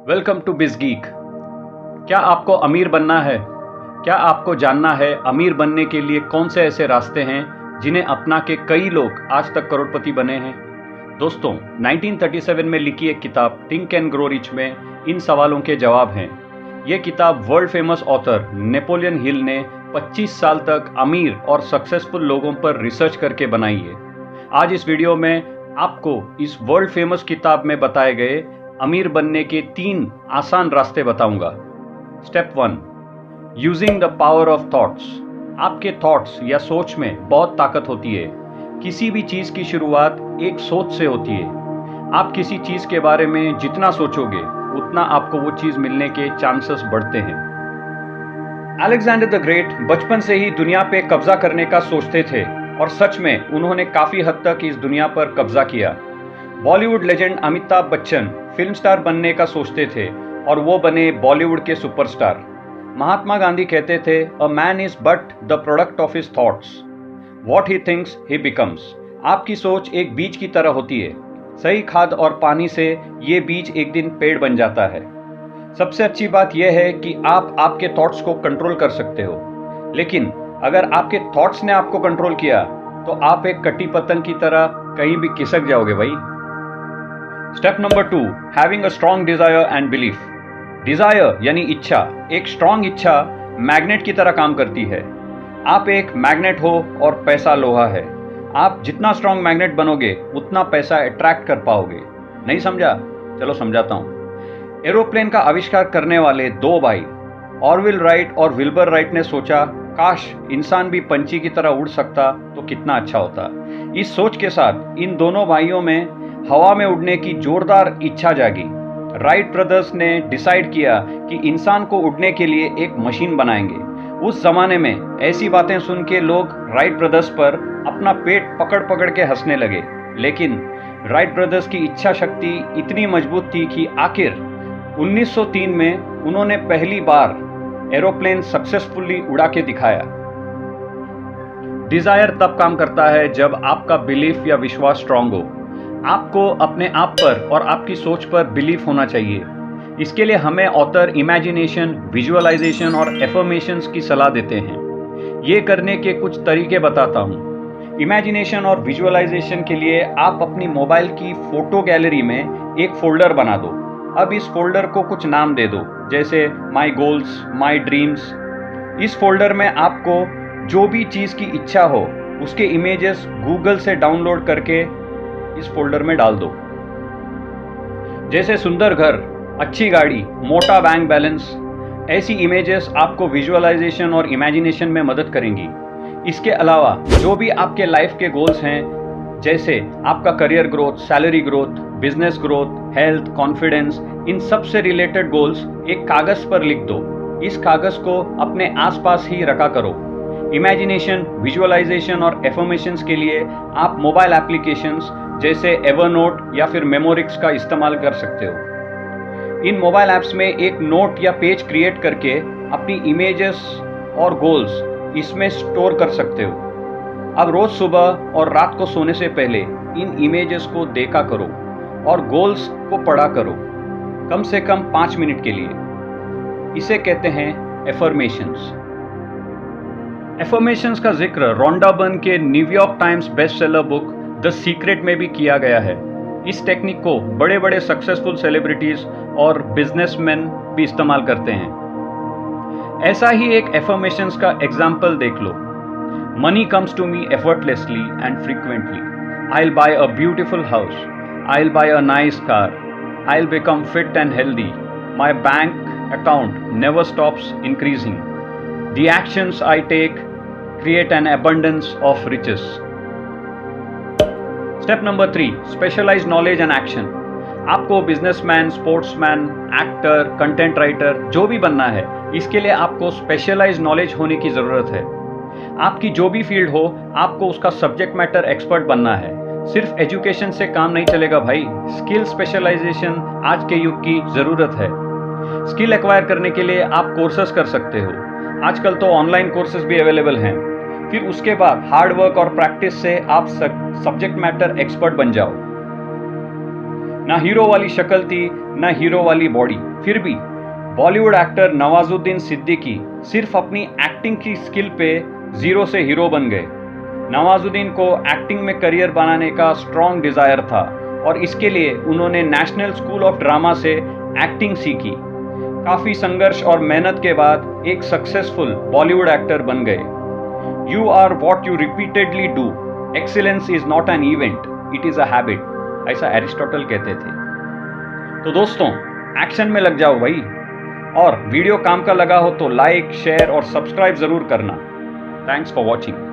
Welcome to बिज geek. क्या आपको अमीर बनना है? क्या आपको जानना है अमीर बनने के लिए कौन से ऐसे रास्ते हैं जिन्हें अपना के कई लोग आज तक करोड़पति बने हैं? दोस्तों, 1937 में लिखी एक किताब थिंक एंड ग्रो रिच में इन सवालों के जवाब हैं। ये किताब world famous author Napoleon Hill ने 25 साल तक अमीर और सक्सेसफुल लोगों पर रिसर्च करके बनाई है। आज इस वीडियो में आपको इस वर्ल्ड फेमस किताब में बताए गए अमीर बनने के 3 आसान रास्ते बताऊंगा। Step 1, using the power of thoughts. आपके थॉट्स या सोच में बहुत ताकत होती है। किसी भी चीज की शुरुआत एक सोच से होती है। आप किसी चीज के बारे में जितना सोचोगे उतना आपको वो चीज मिलने के चांसेस बढ़ते हैं। अलेक्जेंडर द ग्रेट बचपन से ही दुनिया पे कब्जा करने का सोचते थे और सच में उन्होंने काफी हद तक इस दुनिया पर कब्जा किया। Bollywood legend Amitabh Bachchan film star बनने का सोचते थे और वो बने बॉलीवुड के सुपरस्टार। महात्मा गांधी कहते थे, a man is but the product of his thoughts, what he thinks he becomes. आपकी सोच एक बीज की तरह होती है। सही खाद और पानी से ये बीज एक दिन पेड़ बन जाता है। सबसे अच्छी बात यह है कि आप आपके थॉट्स को कंट्रोल कर सकते हो, लेकिन अगर आपके थॉट्स ने आपको कंट्रोल किया तो आप एक कटी पतंग की तरह कहीं भी खिसक जाओगे भाई। Step number 2, having a strong desire and belief. Desire यानी इच्छा। एक स्ट्रॉन्ग इच्छा मैग्नेट की तरह काम करती है। आप एक मैग्नेट हो और पैसा लोहा है। आप जितना स्ट्रॉन्ग मैग्नेट बनोगे उतना पैसा अट्रैक्ट कर पाओगे। नहीं समझा? चलो समझाता हूं। एरोप्लेन का आविष्कार करने वाले 2 भाई ऑरविल राइट और विल्बर राइट ने सोचा, काश इंसान भी पंछी की तरह उड़ सकता तो कितना अच्छा होता। इस सोच के साथ इन दोनों भाइयों में हवा में उड़ने की जोरदार इच्छा जागी। राइट ब्रदर्स ने डिसाइड किया कि इंसान को उड़ने के लिए एक मशीन बनाएंगे। उस जमाने में ऐसी बातें सुन के लोग राइट ब्रदर्स पर अपना पेट पकड़ पकड़ के हंसने लगे, लेकिन राइट ब्रदर्स की इच्छा शक्ति इतनी मजबूत थी कि आखिर 1903 में उन्होंने पहली बार एरोप्लेन सक्सेसफुली उड़ा के दिखाया। डिजायर तब काम करता है जब आपका बिलीफ या विश्वास स्ट्रांग हो। आपको अपने आप पर और आपकी सोच पर बिलीफ होना चाहिए। इसके लिए हमें ऑथर इमेजिनेशन, विजुअलाइजेशन और एफर्मेशंस की सलाह देते हैं। ये करने के कुछ तरीके बताता हूँ। इमेजिनेशन और विजुअलाइजेशन के लिए आप अपनी मोबाइल की फोटो गैलरी में एक फोल्डर बना दो। अब इस फोल्डर को कुछ नाम दे दो, जैसे माई गोल्स, माई ड्रीम्स। इस फोल्डर में आपको जो भी चीज़ की इच्छा हो उसके इमेजेस गूगल से डाउनलोड करके इस फोल्डर में डाल दो। जैसे सुंदर घर, अच्छी गाड़ी, मोटा बैंक बैलेंस। ऐसी इमेजेस आपको विजुअलाइजेशन और इमेजिनेशन में मदद करेंगी। इसके अलावा जो भी आपके लाइफ के गोल्स हैं, जैसे आपका career growth, salary growth, business growth, health, confidence, इन सब से रिलेटेड गोल्स एक कागज पर लिख दो। इस कागज को अपने आसपास ही रखा करो। इमेजिनेशन, विजुअलाइजेशन और एफर्मेशंस के लिए आप मोबाइल एप्लीकेशंस जैसे एवरनोट या फिर मेमोरिक्स का इस्तेमाल कर सकते हो। इन मोबाइल ऐप्स में एक नोट या पेज क्रिएट करके अपनी इमेजेस और गोल्स इसमें स्टोर कर सकते हो। अब रोज सुबह और रात को सोने से पहले इन इमेजेस को देखा करो और गोल्स को पढ़ा करो, कम से कम 5 मिनट के लिए। इसे कहते हैं एफर्मेशंस। एफर्मेशंस का जिक्र रोंडा बर्न के New York times best seller book the secret में भी किया गया है। इस टेक्निक को बड़े बड़े सक्सेसफुल सेलिब्रिटीज और बिजनेसमैन भी इस्तेमाल करते हैं। ऐसा ही एक एफर्मेशंस का एग्जाम्पल देख लो। Money comes to me effortlessly and frequently. I will buy a beautiful house. I will buy a nice car. I will become fit and healthy. My bank account never stops increasing. The actions I take create an abundance of riches. Step number 3, specialise knowledge and action. आपको businessman, sportsman, actor, content writer जो भी बनना है, इसके लिए आपको specialise knowledge होने की ज़रूरत है। आपकी जो भी फील्ड हो, आपको उसका सब्जेक्ट मैटर एक्सपर्ट बनना है। सिर्फ एजुकेशन से काम नहीं चलेगा भाई। स्किल स्पेशलाइजेशन आज के युग की ज़रूरत है। स्किल एक्वायर करने के लिए आप कोर्सेज कर सकते हो। आजकल तो ऑनलाइन कोर्सेज भी अवेलेबल हैं। फिर उसके बाद हार्ड वर्क और प्रैक्टिस से आप सब्जेक्ट मैटर एक्सपर्ट बन जाओ। ना हीरो वाली शक्ल थी, ना हीरो वाली बॉडी, फिर भी बॉलीवुड एक्टर नवाजुद्दीन सिद्दीकी सिर्फ अपनी एक्टिंग की स्किल पे जीरो से हीरो बन गए। नवाजुद्दीन को एक्टिंग में करियर बनाने का स्ट्रॉन्ग डिज़ायर था और इसके लिए उन्होंने नेशनल स्कूल ऑफ ड्रामा से एक्टिंग सीखी। काफ़ी संघर्ष और मेहनत के बाद एक सक्सेसफुल बॉलीवुड एक्टर बन गए। You are what you repeatedly do, excellence is not an event, it is a habit, ऐसा एरिस्टोटल कहते थे। तो दोस्तों, एक्शन में लग जाओ भाई, और वीडियो काम का लगा हो तो लाइक, शेयर और सब्सक्राइब ज़रूर करना। Thanks for watching.